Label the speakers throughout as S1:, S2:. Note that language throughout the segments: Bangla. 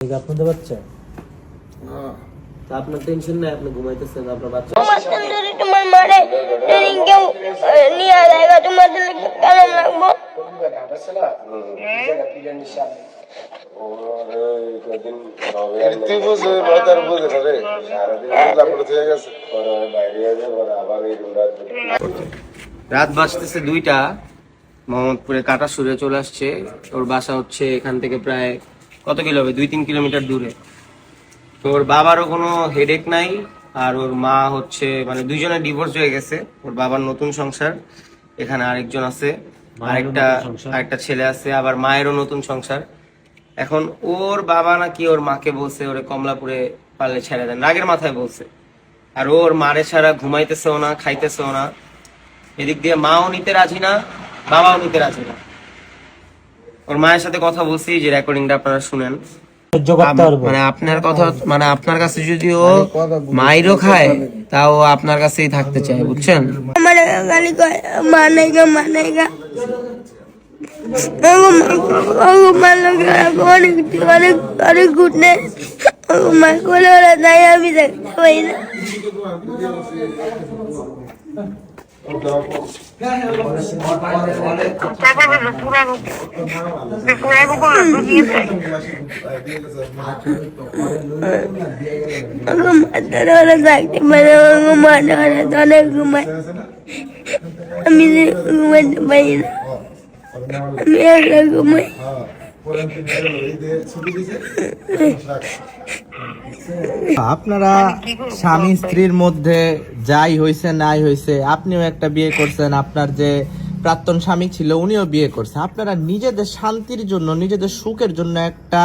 S1: আপনাদের বাচ্চা
S2: আপনার টেনশন নাই, আপনি ঘুমাইতেছেন, আপনার বাচ্চা
S3: তোমার মারে কেউ নিয়ে আলাইগা তোমাদের কেমন লাগবো?
S2: রাত বাজতেছে 2টা, মোহাম্মদপুরে কাটা সুরে চলে আসছে। ওর বাসা হচ্ছে এখান থেকে প্রায় কত কিলো হবে, 2-3 কিলোমিটার দূরে। তো ওর বাবারও কোনো হেডেক নাই, আর ওর মা হচ্ছে মানে দুইজনের ডিভোর্স হয়ে গেছে। ওর বাবার নতুন সংসার, এখানে আরেকজন আছে, আরেকটা ছেলে আছে, আবার মায়েরও নতুন সংসার। এখন ওর বাবা নাকি ওর মাকে বলছে ওরে কমলাপুরে পারলে ছেড়ে দেন, রাগের মাথায় বলছে। আর ওর মারে ছাড়া ঘুমাইতেছেও না, খাইতেছেও না। এদিক দিয়ে মাও নিতে রাজি না, বাবাও নিতে রাজি না। ওর মায়ের সাথে কথা বলছি, যে রেকর্ডিংটা আপনারা শুনেন। মানে আপনার কথা, মানে আপনার কাছে যদি ও মাইরও খায় তাও আপনার কাছেই থাকতে চায়, বুঝছেন?
S3: আমার গালি কয় মানেগা অনেক অনেক অনেক গুডনেস মা কোলে ওরা নাই, আমি দেখতে পাই না। আমি ঘুমাইতে পারি না, আমি একা ঘুমাই।
S1: আপনারা স্বামী স্ত্রীর মধ্যে যাই হয়েছে নাই হয়েছে, আপনিও একটা বিয়ে করছেন, আপনার যে প্রাক্তন স্বামী ছিল উনিও বিয়ে করছে। আপনারা নিজেদের শান্তির জন্য, নিজেদের সুখের জন্য একটা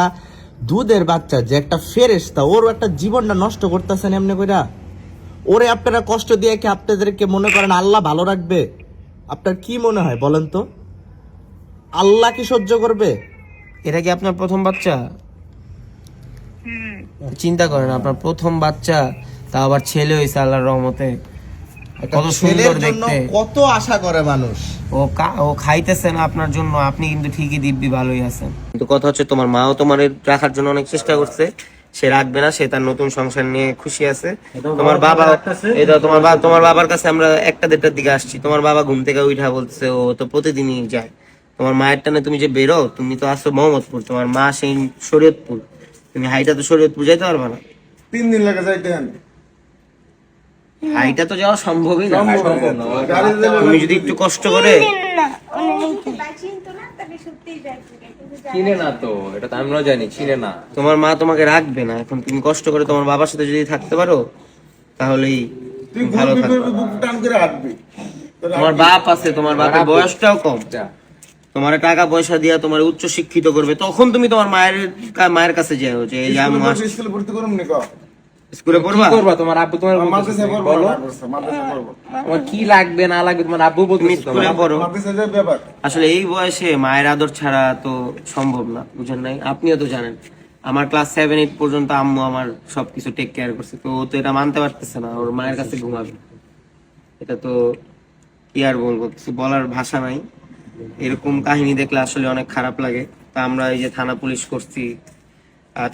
S1: দুধের বাচ্চা যে একটা ফেরেশতা, ওর একটা জীবনটা নষ্ট করতেছেন এমনি কইরা। ওরে আপনারা কষ্ট দিয়ে কি আপনাদেরকে মনে করেন আল্লাহ ভালো রাখবে? আপনার কি মনে হয় বলেন তো? আল্লাহ কি সহ্য করবে?
S2: এটা কি আপনার প্রথম বাচ্চা? চিন্তা করেন, আপনার প্রথম বাচ্চা, তা আবার ছেলে হয়েছে আল্লাহর রহমতে। কত সুন্দর দেখতে,
S1: কত আশা করে মানুষ।
S2: ও খাইতেছে না আপনার জন্য, আপনি কিন্তু ঠিকই দিব্যি ভালোই আছেন। কিন্তু কথা হচ্ছে, তোমার মাও তোমার রাখার জন্য অনেক চেষ্টা করছে, সে রাখবে না, সে তার নতুন সংসার নিয়ে খুশি আছে। তোমার বাবা, এই দাও তোমার বাবার কাছে আমরা 1টা-1:30টার দিকে আসছি। তোমার বাবা ঘুম থেকে উঠা বলছে ও তো প্রতিদিনই যায়। তোমার মায়ের টানে তুমি যে বেরো, তুমি তো আসো মোহাম্মদপুর, তোমার মা সেই শরীয়তপুর, তুমি হাইটা তো শরীয়তপুর যাইতে পারবা না।
S4: 3 দিন লাগে যাইতে।
S2: হাইটা তো যাওয়া সম্ভবই না। তুমি যদি একটু কষ্ট করে,
S5: চিনে না তো, এটা তো আমরাও জানি, চিনে না।
S2: তোমার মা তোমাকে রাখবে না। এখন তুমি কষ্ট করে তোমার বাবার সাথে যদি থাকতে পারো, তাহলেই ভালো থাকবে। তোমার বাপ আছে, তোমার বাপের বয়সটাও কম, তোমার টাকা পয়সা দিয়া তোমার উচ্চ শিক্ষিত করবে, তখন তুমি তোমার মায়ের কাছে যাও যে
S4: স্কুলে ভর্তি করুম নি ক
S2: স্কুলে পড়বা।
S5: তোমার আব্বু তোমার
S4: মাদ্রাসায় পড়বো,
S5: বলো
S4: মাদ্রাসায় পড়বো।
S5: তোমার কি লাগবে না লাগবে তোমার আব্বু বলতে
S2: স্কুলে পড়ো।
S4: মাদ্রাসায় যাই ব্যাপার।
S2: আসলে এই বয়সে মায়ের আদর ছাড়া তো সম্ভব না, বুঝেন নাই? আপনিও তো জানেন, আমার ক্লাস 7-8 পর্যন্ত আম্মু আমার সবকিছু টেক কেয়ার করছে। তো ও তো এটা মানতে পারতেছে না, ওর মায়ের কাছে ঘুমাবে। এটা তো কি আর বলবো, কিছু বলার ভাষা নাই। এরকম কাহিনী দেখলে আসলে অনেক খারাপ লাগে। তা আমরা এই যে থানা পুলিশ করছি,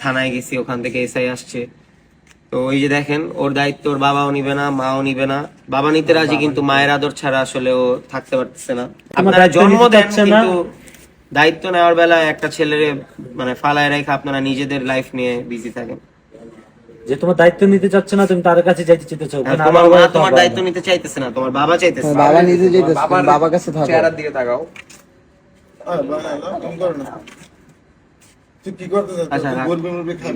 S2: থানায় গেছি, ওখান থেকে এসআই আসছে। তো ওই যে দেখেন, ওর দায়িত্ব ওর বাবাও নিবে না, মাও নিবে না। বাবা নিতে রাজি, কিন্তু মায়ের আদর ছাড়া আসলে ও থাকতে পারতেছে না। আপনারা জন্ম দেন, কিন্তু দায়িত্ব নেওয়ার বেলায় একটা ছেলেরে মানে ফালায় রেখে আপনারা নিজেদের লাইফ নিয়ে বিজি থাকেন।
S1: যে তোমার দায়িত্ব নিতে চাচ্ছে না, তুমি তার কাছে যাইতে চাইতেছো।
S2: তোমার মা তোমার দায়িত্ব নিতে চাইতেছে না, তোমার বাবা চাইতেছে।
S1: বাবা নিজে যাইতেছে, বাবার কাছে থাকো।
S5: চেহারার দিকে তাকাও।
S4: তুমি করো না। তুই কি করতেছিস?
S2: আচ্ছা,
S4: বলবি